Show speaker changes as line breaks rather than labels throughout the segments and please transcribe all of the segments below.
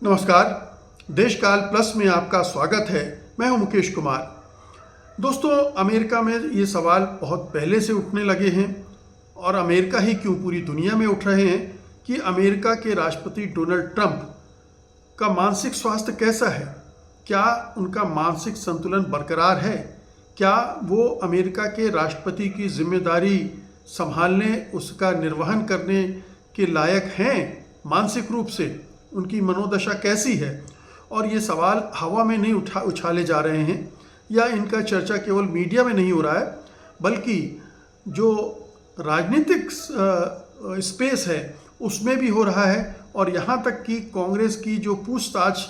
नमस्कार। देशकाल प्लस में आपका स्वागत है। मैं हूं मुकेश कुमार। दोस्तों, अमेरिका में ये सवाल बहुत पहले से उठने लगे हैं और अमेरिका ही क्यों पूरी दुनिया में उठ रहे हैं कि अमेरिका के राष्ट्रपति डोनाल्ड ट्रंप का मानसिक स्वास्थ्य कैसा है। क्या उनका मानसिक संतुलन बरकरार है? क्या वो अमेरिका के राष्ट्रपति की जिम्मेदारी संभालने, उसका निर्वहन करने के लायक हैं? मानसिक रूप से उनकी मनोदशा कैसी है? और ये सवाल हवा में नहीं उछाले जा रहे हैं या इनका चर्चा केवल मीडिया में नहीं हो रहा है, बल्कि जो राजनीतिक स्पेस है उसमें भी हो रहा है। और यहाँ तक कि कांग्रेस की जो पूछताछ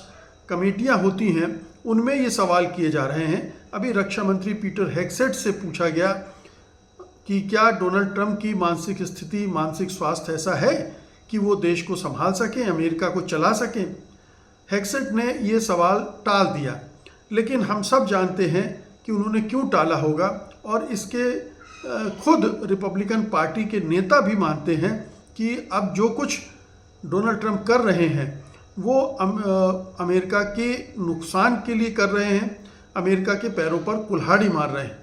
कमेटियाँ होती हैं उनमें ये सवाल किए जा रहे हैं। अभी रक्षा मंत्री पीटर हेगसेट से पूछा गया कि क्या डोनाल्ड ट्रंप की मानसिक स्थिति, मानसिक स्वास्थ्य ऐसा है कि वो देश को संभाल सकें, अमेरिका को चला सकें। हेगसेट ने ये सवाल टाल दिया, लेकिन हम सब जानते हैं कि उन्होंने क्यों टाला होगा। और इसके खुद रिपब्लिकन पार्टी के नेता भी मानते हैं कि अब जो कुछ डोनाल्ड ट्रंप कर रहे हैं वो अमेरिका के नुकसान के लिए कर रहे हैं, अमेरिका के पैरों पर कुल्हाड़ी मार रहे हैं।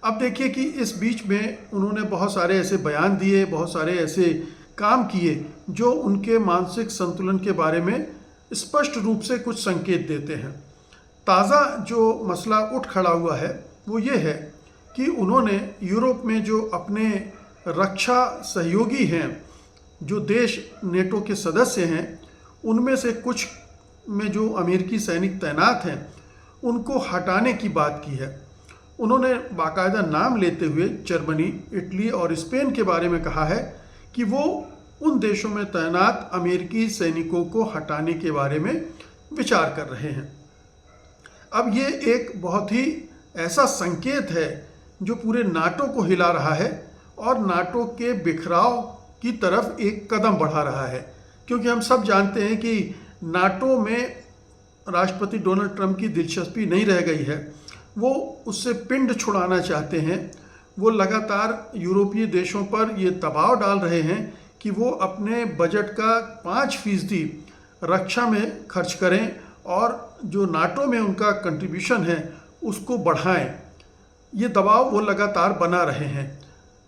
अब देखिए कि इस बीच में उन्होंने बहुत सारे ऐसे बयान दिए, बहुत सारे ऐसे काम किए जो उनके मानसिक संतुलन के बारे में स्पष्ट रूप से कुछ संकेत देते हैं। ताज़ा जो मसला उठ खड़ा हुआ है वो ये है कि उन्होंने यूरोप में जो अपने रक्षा सहयोगी हैं, जो देश नेटो के सदस्य हैं, उनमें से कुछ में जो अमेरिकी सैनिक तैनात हैं उनको हटाने की बात की है। उन्होंने बाकायदा नाम लेते हुए जर्मनी, इटली और स्पेन के बारे में कहा है कि वो उन देशों में तैनात अमेरिकी सैनिकों को हटाने के बारे में विचार कर रहे हैं। अब ये एक बहुत ही ऐसा संकेत है जो पूरे नाटो को हिला रहा है और नाटो के बिखराव की तरफ एक कदम बढ़ा रहा है। क्योंकि हम सब जानते हैं कि नाटो में राष्ट्रपति डोनाल्ड ट्रंप की दिलचस्पी नहीं रह गई है। वो उससे पिंड छुड़ाना चाहते हैं। वो लगातार यूरोपीय देशों पर ये दबाव डाल रहे हैं कि वो अपने बजट का 5% रक्षा में खर्च करें और जो नाटो में उनका कंट्रीब्यूशन है उसको बढ़ाएं। ये दबाव वो लगातार बना रहे हैं।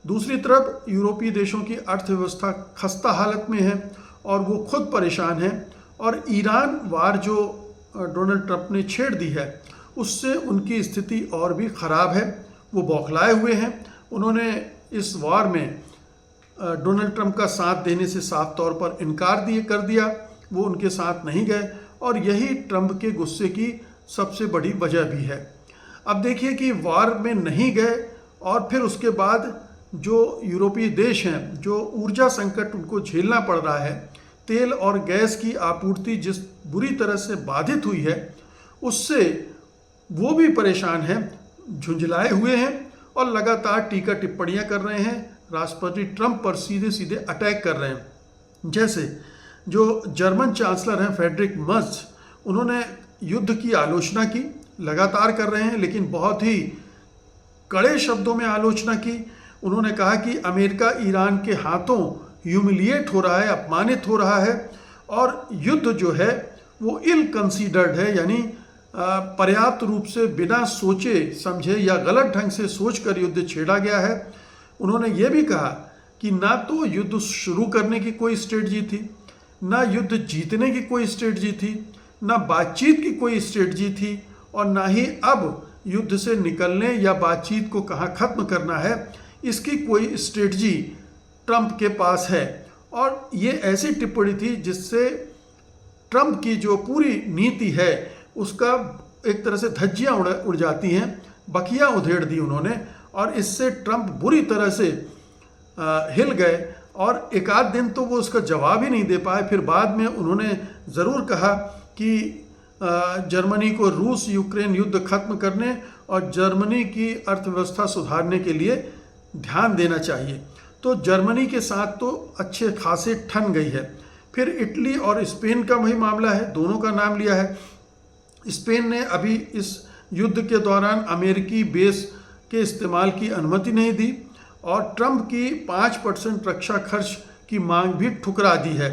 दूसरी तरफ यूरोपीय देशों की अर्थव्यवस्था खस्ता हालत में है और वो खुद परेशान हैं। और ईरान वार जो डोनाल्ड ट्रंप ने छेड़ दी है उससे उनकी स्थिति और भी ख़राब है। वो बौखलाए हुए हैं। उन्होंने इस वार में डोनाल्ड ट्रंप का साथ देने से साफ तौर पर इनकार कर दिया। वो उनके साथ नहीं गए और यही ट्रंप के गुस्से की सबसे बड़ी वजह भी है। अब देखिए कि वार में नहीं गए और फिर उसके बाद जो यूरोपीय देश हैं, जो ऊर्जा संकट उनको झेलना पड़ रहा है, तेल और गैस की आपूर्ति जिस बुरी तरह से बाधित हुई है उससे वो भी परेशान हैं, झुंझलाए हुए हैं और लगातार टीका टिप्पणियां कर रहे हैं। राष्ट्रपति ट्रंप पर सीधे सीधे अटैक कर रहे हैं। जैसे जो जर्मन चांसलर हैं फ्रेडरिक मर्ज, उन्होंने युद्ध की आलोचना की, लगातार कर रहे हैं, लेकिन बहुत ही कड़े शब्दों में आलोचना की। उन्होंने कहा कि अमेरिका ईरान के हाथों ह्यूमिलिएट हो रहा है, अपमानित हो रहा है और युद्ध जो है वो इल कंसीडर्ड है, यानी पर्याप्त रूप से बिना सोचे समझे या गलत ढंग से सोचकर युद्ध छेड़ा गया है। उन्होंने ये भी कहा कि ना तो युद्ध शुरू करने की कोई स्ट्रेटजी थी, ना युद्ध जीतने की कोई स्ट्रेटजी थी, ना बातचीत की कोई स्ट्रेटजी थी और ना ही अब युद्ध से निकलने या बातचीत को कहाँ ख़त्म करना है इसकी कोई स्ट्रेटजी ट्रंप के पास है। और ये ऐसी टिप्पणी थी जिससे ट्रंप की जो पूरी नीति है उसका एक तरह से धज्जियाँ उड़ जाती हैं, बखियाँ उधेड़ दी उन्होंने। और इससे ट्रंप बुरी तरह से हिल गए और एक आध दिन तो वो उसका जवाब ही नहीं दे पाए। फिर बाद में उन्होंने ज़रूर कहा कि जर्मनी को रूस यूक्रेन युद्ध खत्म करने और जर्मनी की अर्थव्यवस्था सुधारने के लिए ध्यान देना चाहिए। तो जर्मनी के साथ तो अच्छे खासे ठन गई है। फिर इटली और स्पेन का वही मामला है, दोनों का नाम लिया है। स्पेन ने अभी इस युद्ध के दौरान अमेरिकी बेस के इस्तेमाल की अनुमति नहीं दी और ट्रंप की 5% रक्षा खर्च की मांग भी ठुकरा दी है।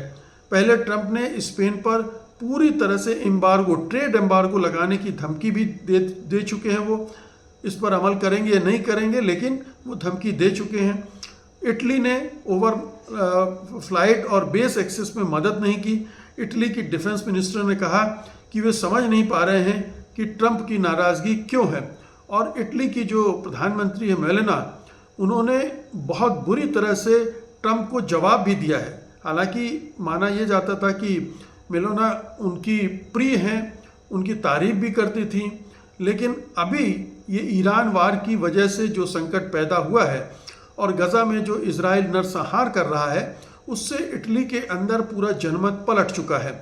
पहले ट्रंप ने स्पेन पर पूरी तरह से एम्बार्गो, ट्रेड एम्बार्गो लगाने की धमकी भी दे चुके हैं। वो इस पर अमल करेंगे या नहीं करेंगे, लेकिन वो धमकी दे चुके हैं। इटली ने ओवर फ्लाइट और बेस एक्सेस में मदद नहीं की। इटली की डिफेंस मिनिस्टर ने कहा कि वे समझ नहीं पा रहे हैं कि ट्रंप की नाराज़गी क्यों है। और इटली की जो प्रधानमंत्री है मेलेना, उन्होंने बहुत बुरी तरह से ट्रंप को जवाब भी दिया है। हालांकि माना यह जाता था कि मेलेना उनकी प्रिय हैं, उनकी तारीफ भी करती थी, लेकिन अभी ये ईरान वार की वजह से जो संकट पैदा हुआ है और गजा में जो इजराइल नरसंहार कर रहा है, उससे इटली के अंदर पूरा जनमत पलट चुका है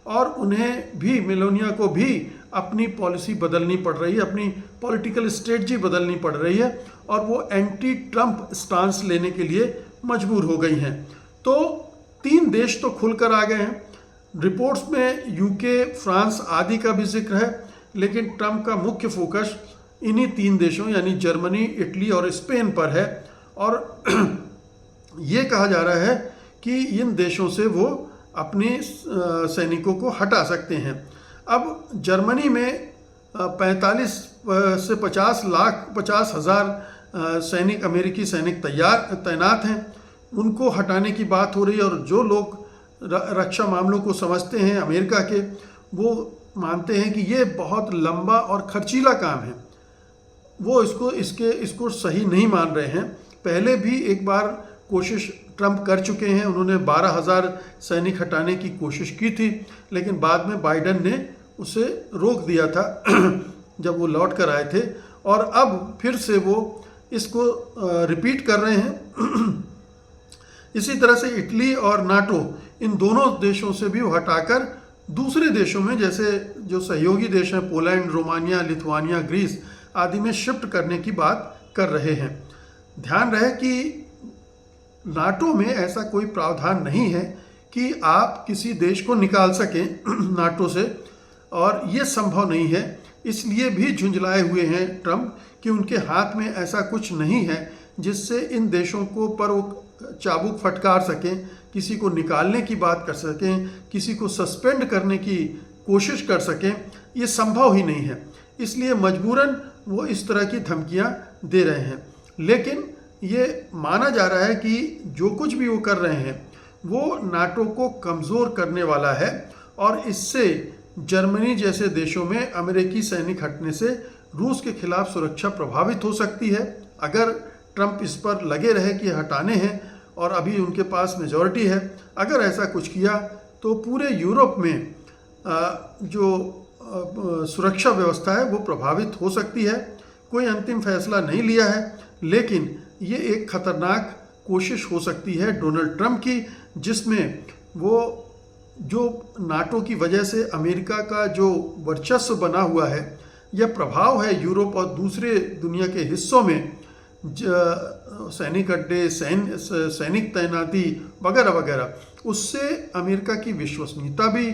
और उन्हें भी, मेलोनिया को भी अपनी पॉलिसी बदलनी पड़ रही है, अपनी पॉलिटिकल स्ट्रेटजी बदलनी पड़ रही है और वो एंटी ट्रंप स्टांस लेने के लिए मजबूर हो गई हैं। तो 3 देश तो खुलकर आ गए हैं। रिपोर्ट्स में यूके, फ्रांस आदि का भी जिक्र है, लेकिन ट्रंप का मुख्य फोकस इन्हीं 3 देशों यानी जर्मनी, इटली और स्पेन पर है। और ये कहा जा रहा है कि इन देशों से वो अपने सैनिकों को हटा सकते हैं। अब जर्मनी में 45 से 50 हज़ार सैनिक, अमेरिकी सैनिक तैनात हैं। उनको हटाने की बात हो रही है और जो लोग रक्षा मामलों को समझते हैं अमेरिका के, वो मानते हैं कि ये बहुत लंबा और खर्चीला काम है। वो इसको सही नहीं मान रहे हैं। पहले भी एक बार कोशिश ट्रंप कर चुके हैं, उन्होंने 12,000 सैनिक हटाने की कोशिश की थी, लेकिन बाद में बाइडेन ने उसे रोक दिया था जब वो लौट कर आए थे। और अब फिर से वो इसको रिपीट कर रहे हैं। इसी तरह से इटली और नाटो, इन दोनों देशों से भी वो हटाकर दूसरे देशों में, जैसे जो सहयोगी देश हैं पोलैंड, रोमानिया, लिथुआनिया, ग्रीस आदि में शिफ्ट करने की बात कर रहे हैं। ध्यान रहे कि नाटो में ऐसा कोई प्रावधान नहीं है कि आप किसी देश को निकाल सकें नाटो से, और ये संभव नहीं है। इसलिए भी झुंझलाए हुए हैं ट्रंप कि उनके हाथ में ऐसा कुछ नहीं है जिससे इन देशों को पर वो चाबुक फटकार सकें, किसी को निकालने की बात कर सकें, किसी को सस्पेंड करने की कोशिश कर सकें। ये संभव ही नहीं है। इसलिए मजबूरन वो इस तरह की धमकियां दे रहे हैं। लेकिन ये माना जा रहा है कि जो कुछ भी वो कर रहे हैं वो नाटो को कमज़ोर करने वाला है और इससे जर्मनी जैसे देशों में अमेरिकी सैनिक हटने से रूस के खिलाफ सुरक्षा प्रभावित हो सकती है। अगर ट्रंप इस पर लगे रहे कि हटाने हैं और अभी उनके पास मेजॉरिटी है, अगर ऐसा कुछ किया तो पूरे यूरोप में जो सुरक्षा व्यवस्था है वो प्रभावित हो सकती है। कोई अंतिम फैसला नहीं लिया है, लेकिन ये एक खतरनाक कोशिश हो सकती है डोनाल्ड ट्रंप की, जिसमें वो जो नाटो की वजह से अमेरिका का जो वर्चस्व बना हुआ है या प्रभाव है यूरोप और दूसरे दुनिया के हिस्सों में, सैनिक अड्डे, सैनिक तैनाती वगैरह वगैरह, उससे अमेरिका की विश्वसनीयता भी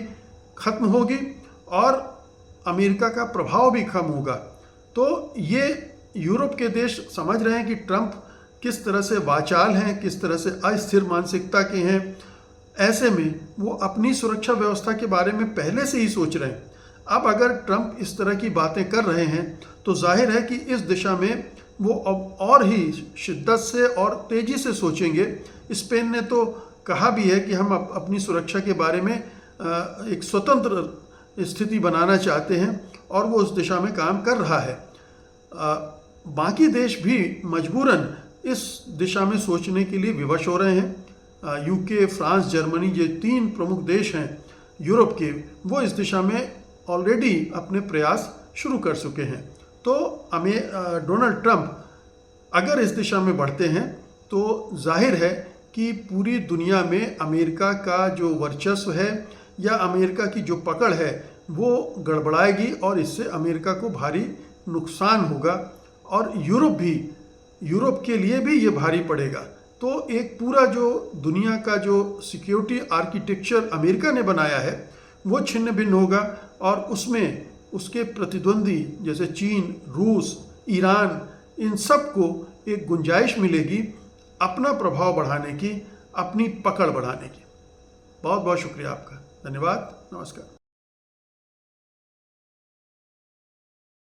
खत्म होगी और अमेरिका का प्रभाव भी कम होगा। तो ये यूरोप के देश समझ रहे हैं कि ट्रंप किस तरह से वाचाल हैं, किस तरह से अस्थिर मानसिकता के हैं। ऐसे में वो अपनी सुरक्षा व्यवस्था के बारे में पहले से ही सोच रहे हैं। अब अगर ट्रंप इस तरह की बातें कर रहे हैं तो जाहिर है कि इस दिशा में वो अब और ही शिद्दत से और तेज़ी से सोचेंगे। स्पेन ने तो कहा भी है कि हम अपनी सुरक्षा के बारे में एक स्वतंत्र स्थिति बनाना चाहते हैं और वो उस दिशा में काम कर रहा है। बाकी देश भी मजबूरन इस दिशा में सोचने के लिए विवश हो रहे हैं। यूके, फ्रांस, जर्मनी, ये 3 प्रमुख देश हैं यूरोप के, वो इस दिशा में ऑलरेडी अपने प्रयास शुरू कर चुके हैं। तो डोनाल्ड ट्रंप अगर इस दिशा में बढ़ते हैं तो जाहिर है कि पूरी दुनिया में अमेरिका का जो वर्चस्व है या अमेरिका की जो पकड़ है वो गड़बड़ाएगी और इससे अमेरिका को भारी नुकसान होगा और यूरोप के लिए भी ये भारी पड़ेगा। तो एक पूरा जो दुनिया का जो सिक्योरिटी आर्किटेक्चर अमेरिका ने बनाया है वो छिन्न भिन्न होगा और उसमें उसके प्रतिद्वंदी जैसे चीन, रूस, ईरान, इन सब को एक गुंजाइश मिलेगी अपना प्रभाव बढ़ाने की, अपनी पकड़ बढ़ाने की। बहुत बहुत शुक्रिया आपका। धन्यवाद। नमस्कार।